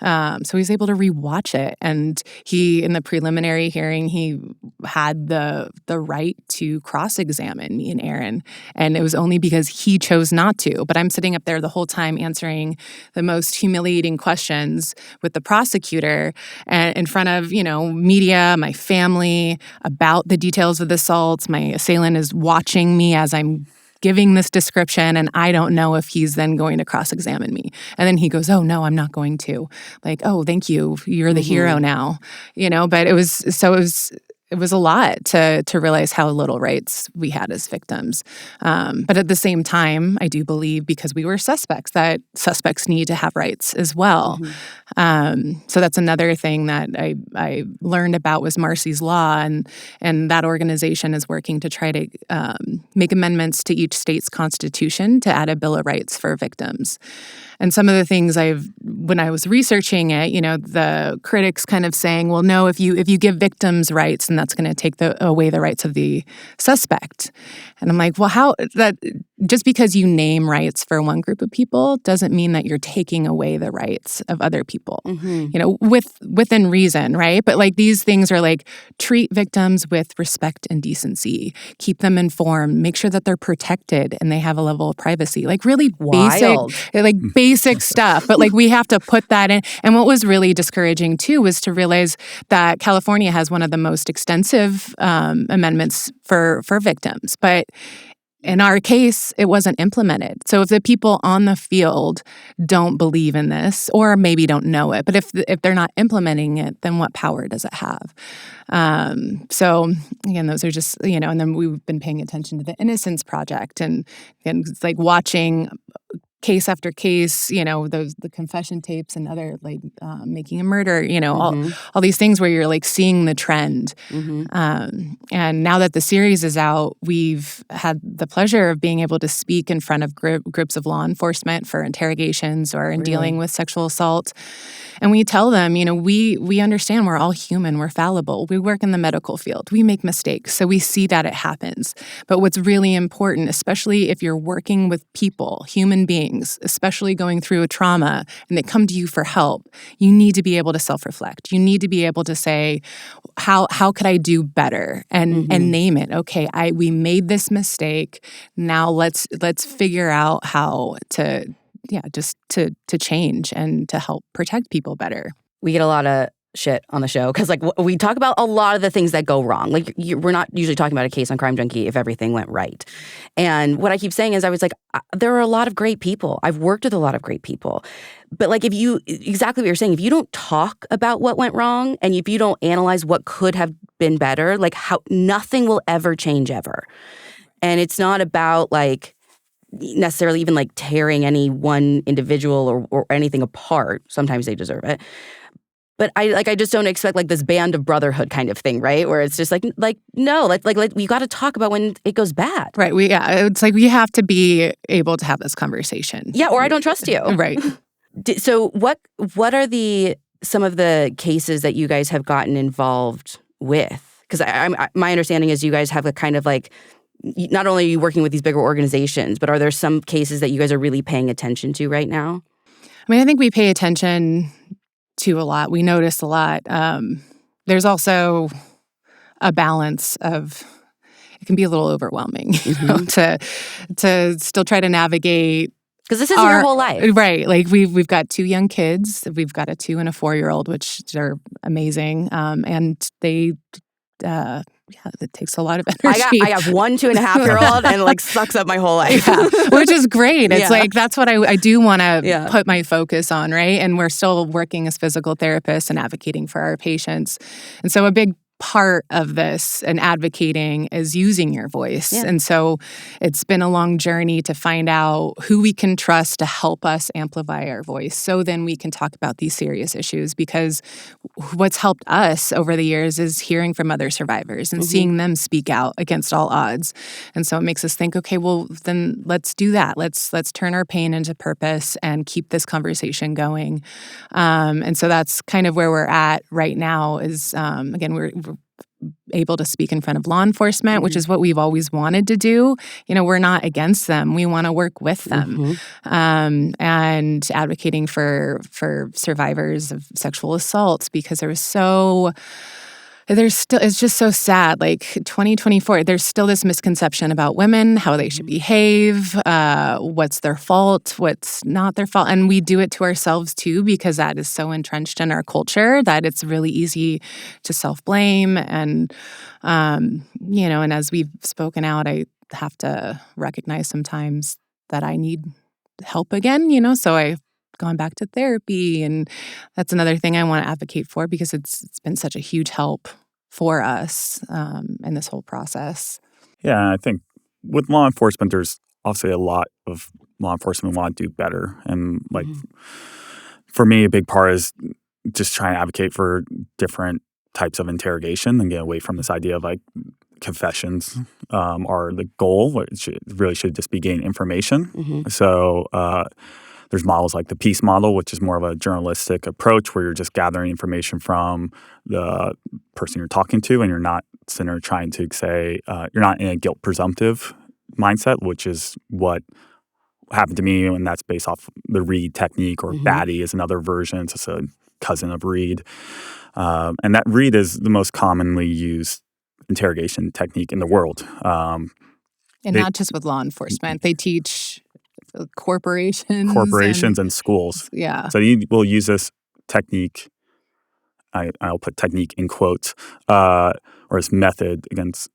So he was able to rewatch it. And in the preliminary hearing, he had the right to cross-examine me and Aaron. And it was only because he chose not to. But I'm sitting up there the whole time answering the most humiliating questions with the prosecutor and in front of, media, my family, about the details of the assaults. My assailant is watching me as I'm giving this description, and I don't know if he's then going to cross-examine me. And then he goes, oh, no, I'm not going to. Like, oh, thank you. You're the hero now. But it was a lot to realize how little rights we had as victims. But at the same time, I do believe because we were suspects, that suspects need to have rights as well. So that's another thing that I learned about was Marcy's Law, and that organization is working to try to make amendments to each state's constitution to add a Bill of Rights for victims. And some of the things when I was researching it, the critics kind of saying, well, no, if you give victims rights, then that's going to take away the rights of the suspect. And I'm like, well, how that just because you name rights for one group of people doesn't mean that you're taking away the rights of other people, within reason, right? But like these things are like treat victims with respect and decency, keep them informed, make sure that they're protected and they have a level of privacy, like really basic stuff. But like we have to put that in. And what was really discouraging too was to realize that California has one of the most extensive amendments for victims, but in our case, it wasn't implemented. So if the people on the field don't believe in this or maybe don't know it, but if they're not implementing it, then what power does it have? So again, those are just, and then we've been paying attention to the Innocence Project and it's like watching case after case, the confession tapes and other Making a Murder, all these things where you're like seeing the trend. And now that the series is out, we've had the pleasure of being able to speak in front of groups of law enforcement for interrogations or in dealing with sexual assault. And we tell them, we understand we're all human, we're fallible. We work in the medical field. We make mistakes. So we see that it happens. But what's really important, especially if you're working with people, human beings, especially going through a trauma and they come to you for help, you need to be able to self-reflect. You need to be able to say, how could I do better? And name it. Okay, we made this mistake. Now let's figure out how to change and to help protect people better. We get a lot of shit on the show because we talk about a lot of the things that go wrong. We're not usually talking about a case on Crime Junkie if everything went right. And what I keep saying is there are a lot of great people. I've worked with a lot of great people. But exactly what you're saying, if you don't talk about what went wrong and if you don't analyze what could have been better, nothing will ever change ever. And it's not about necessarily even tearing any one individual or anything apart. Sometimes they deserve it. But I just don't expect this band of brotherhood kind of thing, right? Where it's just no, we got to talk about when it goes bad. Right. It's we have to be able to have this conversation. Yeah, or I don't trust you. Right. So what are some of the cases that you guys have gotten involved with? Because my understanding is you guys have a kind of not only are you working with these bigger organizations, but are there some cases that you guys are really paying attention to right now? I think we pay attention to a lot. We notice a lot. There's also a balance of, it can be a little overwhelming to still try to navigate. Because this is your whole life. Right. We've got 2 young kids. We've got a 2 and a 4-year-old, which are amazing. And they, it takes a lot of energy. I have 1 2.5-year-old and sucks up my whole life. Yeah, which is great. It's that's what I do want to put my focus on, right? And we're still working as physical therapists and advocating for our patients. And so a big part of this and advocating is using your voice. Yeah. And so it's been a long journey to find out who we can trust to help us amplify our voice so then we can talk about these serious issues, because what's helped us over the years is hearing from other survivors and seeing them speak out against all odds. And so it makes us think, okay, well, then let's do that. Let's turn our pain into purpose and keep this conversation going. And so that's kind of where we're at right now is, again, we're able to speak in front of law enforcement, which is what we've always wanted to do. We're not against them. We want to work with them. And advocating for survivors of sexual assaults, because it's just so sad. 2024, there's still this misconception about women, how they should behave, what's their fault, what's not their fault. And we do it to ourselves too, because that is so entrenched in our culture that it's really easy to self-blame. And, and as we've spoken out, I have to recognize sometimes that I need help again, so I've gone back to therapy. And that's another thing I want to advocate for, because it's been such a huge help for us in this whole process. Yeah, I think with law enforcement, there's obviously a lot of law enforcement want to do better. And for me, a big part is just trying to advocate for different types of interrogation and get away from this idea of confessions are the goal. It really should just be gain information. So there's models like the peace model, which is more of a journalistic approach where you're just gathering information from the person you're talking to, and you're not sitting there trying to say, you're not in a guilt presumptive mindset, which is what happened to me, and that's based off the Reed technique, or Batty is another version. It's just a cousin of Reed. And that Reed is the most commonly used interrogation technique in the world. And not just with law enforcement. They teach corporations and schools. Yeah. So you will use this technique, I'll put technique in quotes, or this method against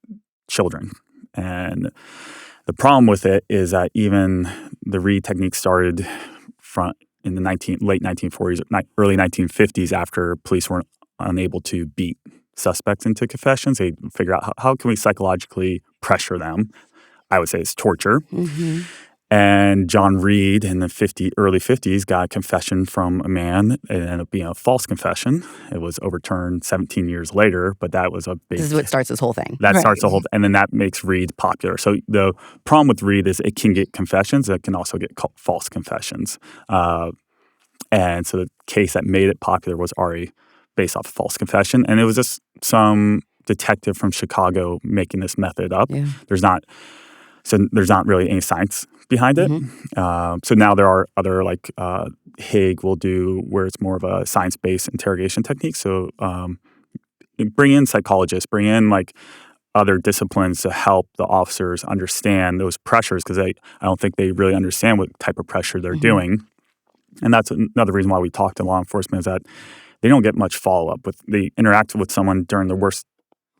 children. And The problem with it is that even the Reid technique started in the late 1940s, early 1950s, after police weren't unable to beat suspects into confessions. They figure out how can we psychologically pressure them. I would say it's torture. Mm-hmm. And John Reid in the early 50s got a confession from a man. It ended up being a false confession. It was overturned 17 years later, but that was a big... This is what starts this whole thing. That starts the whole thing, and then that makes Reid popular. So the problem with Reid is it can get confessions. It can also get false confessions. And so the case that made it popular was already based off a false confession. And it was just some detective from Chicago making this method up. Yeah. There's not really any science behind it. Mm-hmm. So now there are other, like Hague will do, where it's more of a science-based interrogation technique. So bring in psychologists, bring in like other disciplines to help the officers understand those pressures, because I don't think they really understand what type of pressure they're doing. And that's another reason why we talk to law enforcement, is that they don't get much follow-up. They interact with someone during the worst,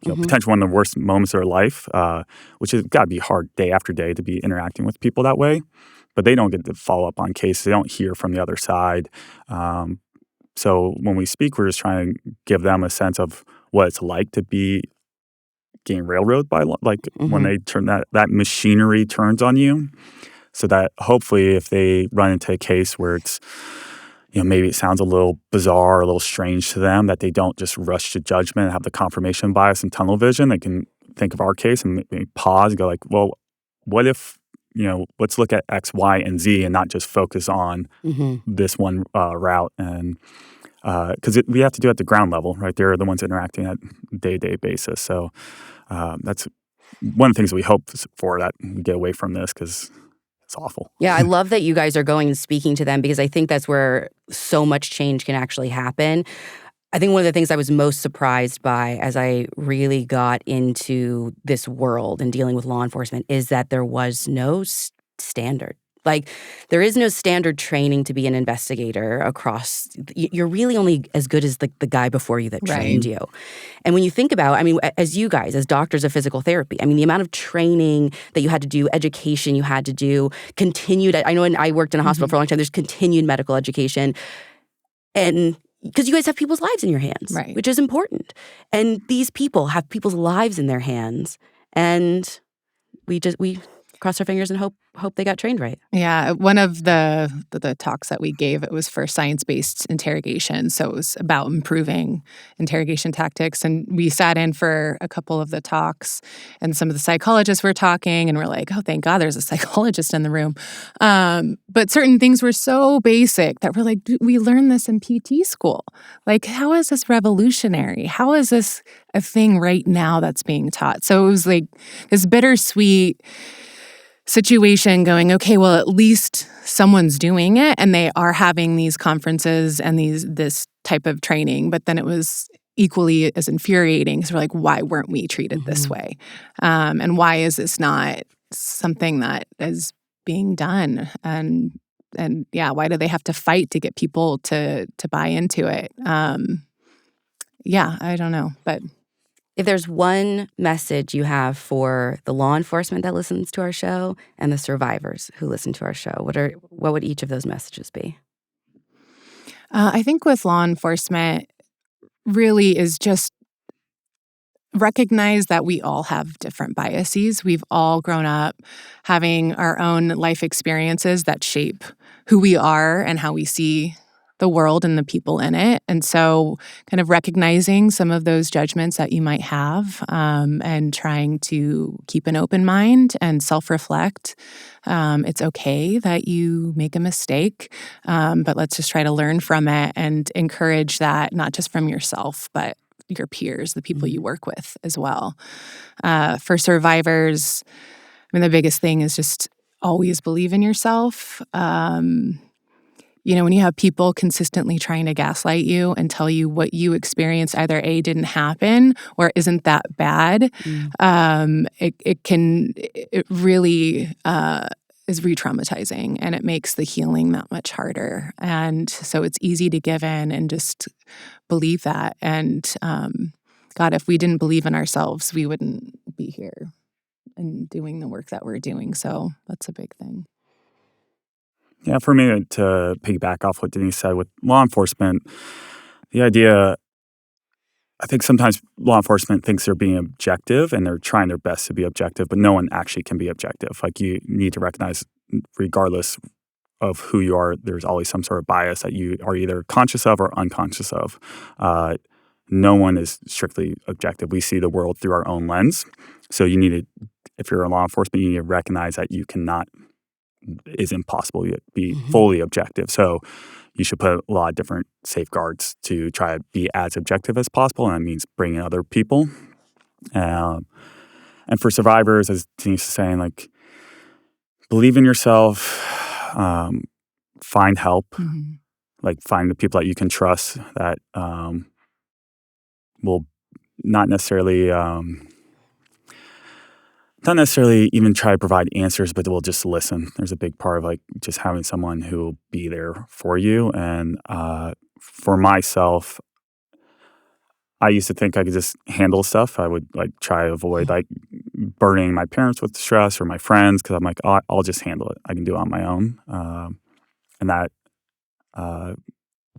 potentially one of the worst moments of their life, which has got to be hard day after day to be interacting with people that way. But they don't get to follow up on cases. They don't hear from the other side. So when we speak, we're just trying to give them a sense of what it's like to be getting railroaded by, when they turn that machinery turns on you. So that hopefully if they run into a case where it's, maybe it sounds a little bizarre or a little strange to them, that they don't just rush to judgment and have the confirmation bias and tunnel vision. They can think of our case and maybe pause and go like, well, what if, let's look at X, Y, and Z and not just focus on this one route. And because we have to do it at the ground level, right? They're the ones interacting at a day-to-day basis. So that's one of the things we hope for, that we get away from this, because it's awful. Yeah, I love that you guys are going and speaking to them, because I think that's where so much change can actually happen. I think one of the things I was most surprised by as I really got into this world and dealing with law enforcement is that there was no standard. Like, there is no standard training to be an investigator across. You're really only as good as the guy before you that trained you. And when you think about, as you guys, as doctors of physical therapy, the amount of training that you had to do, education you had to do, continued. I know when I worked in a hospital for a long time, there's continued medical education. And because you guys have people's lives in your hands, which is important. And these people have people's lives in their hands. And we cross our fingers and hope they got trained right. Yeah, one of the talks that we gave, it was for science-based interrogation. So it was about improving interrogation tactics. And we sat in for a couple of the talks, and some of the psychologists were talking, and we're like, oh, thank God there's a psychologist in the room. But certain things were so basic that we're like, we learned this in PT school. Like, how is this revolutionary? How is this a thing right now that's being taught? So it was like this bittersweet situation going, okay, well, at least someone's doing it and they are having these conferences and this type of training. But then it was equally as infuriating, because we're like, why weren't we treated this way? And why is this not something that is being done? And yeah, why do they have to fight to get people to buy into it? Yeah, I don't know, but if there's one message you have for the law enforcement that listens to our show and the survivors who listen to our show, what would each of those messages be? I think with law enforcement really is just recognize that we all have different biases. We've all grown up having our own life experiences that shape who we are and how we see the world and the people in it. And so kind of recognizing some of those judgments that you might have, and trying to keep an open mind and self-reflect. It's okay that you make a mistake, but let's just try to learn from it and encourage that, not just from yourself, but your peers, the people you work with as well. For survivors, the biggest thing is just always believe in yourself. When you have people consistently trying to gaslight you and tell you what you experienced either A, didn't happen, or isn't that bad, it really is re-traumatizing, and it makes the healing that much harder. And so it's easy to give in and just believe that. And God, if we didn't believe in ourselves, we wouldn't be here. and doing the work that we're doing. So that's a big thing. Yeah, for me to piggyback off what Denise said with law enforcement, the idea, I think sometimes law enforcement thinks they're being objective and they're trying their best to be objective, but no one actually can be objective. Like you need to recognize, regardless of who you are, there's always some sort of bias that you are either conscious of or unconscious of. No one is strictly objective. We see the world through our own lens. So you need to, if you're in law enforcement, you need to recognize that you cannot, is impossible to be fully objective. So you should put a lot of different safeguards to try to be as objective as possible, and that means bringing other people. And for survivors, as Denise is saying, like, believe in yourself, find help, like find the people that you can trust that will not necessarily even try to provide answers, but will just listen. There's a big part of like just having someone who will be there for you. And for myself, I used to think I could just handle stuff. I would like try to avoid like burdening my parents with stress or my friends, because I'm like, oh, I'll just handle it. I can do it on my own. And that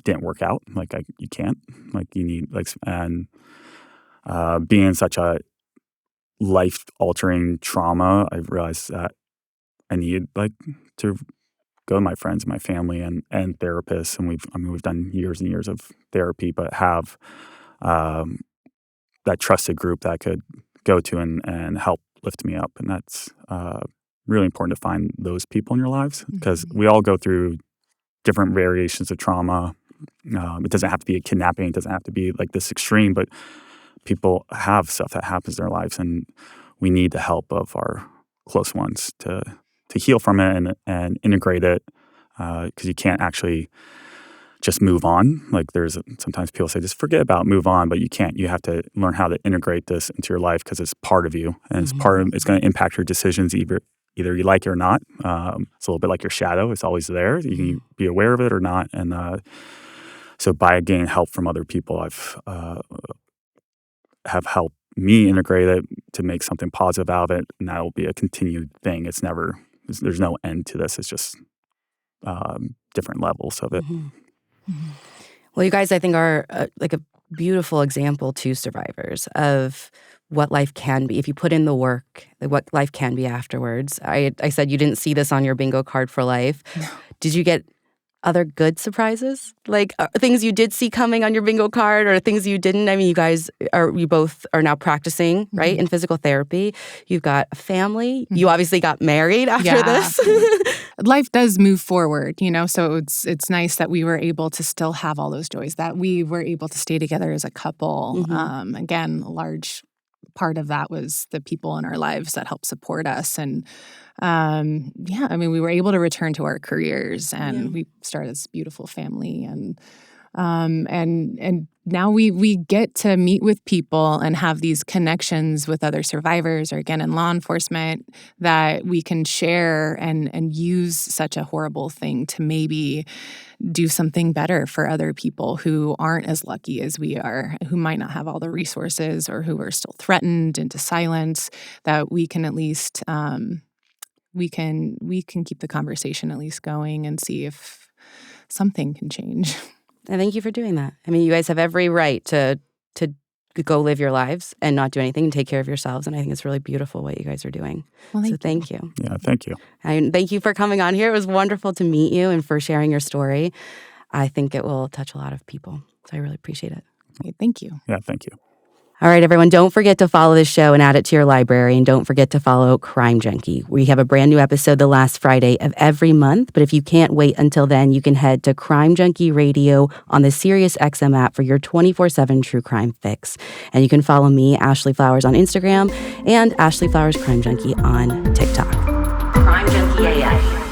didn't work out. Like you can't. Like you need like, and being such a life-altering trauma, I realized that I needed like to go to my friends and my family and therapists, and we've done years and years of therapy, but have that trusted group that I could go to and help lift me up, and that's really important to find those people in your lives, because we all go through different variations of trauma. It doesn't have to be a kidnapping, it doesn't have to be like this extreme, but people have stuff that happens in their lives, and we need the help of our close ones to heal from it and integrate it, because you can't actually just move on. Like sometimes people say, just forget about, move on, but you can't. You have to learn how to integrate this into your life, because it's part of you, and it's going to impact your decisions either you like it or not. It's a little bit like your shadow. It's always there. You can be aware of it or not. And so by getting help from other people, I've have helped me integrate it to make something positive out of it, and that will be a continued thing. There's no end to this. It's just different levels of it. Well, you guys, I think, are like a beautiful example to survivors of what life can be if you put in the work, what life can be afterwards. I said you didn't see this on your bingo card for life. No. Did you get other good surprises? Like things you did see coming on your bingo card, or things you didn't? I mean, you both are now practicing, right, in physical therapy. You've got a family. You obviously got married after this. Life does move forward, so it's nice that we were able to still have all those joys, that we were able to stay together as a couple. Again, a large part of that was the people in our lives that helped support us. And we were able to return to our careers, and we started this beautiful family, and now we get to meet with people and have these connections with other survivors, or again in law enforcement, that we can share and use such a horrible thing to maybe do something better for other people who aren't as lucky as we are, who might not have all the resources, or who are still threatened into silence, that we can at least we can keep the conversation at least going and see if something can change. And thank you for doing that. I mean, you guys have every right to go live your lives and not do anything and take care of yourselves. And I think it's really beautiful what you guys are doing. Well, thank you. Yeah, thank you. And thank you for coming on here. It was wonderful to meet you and for sharing your story. I think it will touch a lot of people. So I really appreciate it. Okay, thank you. Yeah, thank you. All right, everyone, don't forget to follow this show and add it to your library. And don't forget to follow Crime Junkie. We have a brand new episode the last Friday of every month. But if you can't wait until then, you can head to Crime Junkie Radio on the SiriusXM app for your 24/7 true crime fix. And you can follow me, Ashley Flowers, on Instagram, and Ashley Flowers Crime Junkie on TikTok. Crime Junkie AF.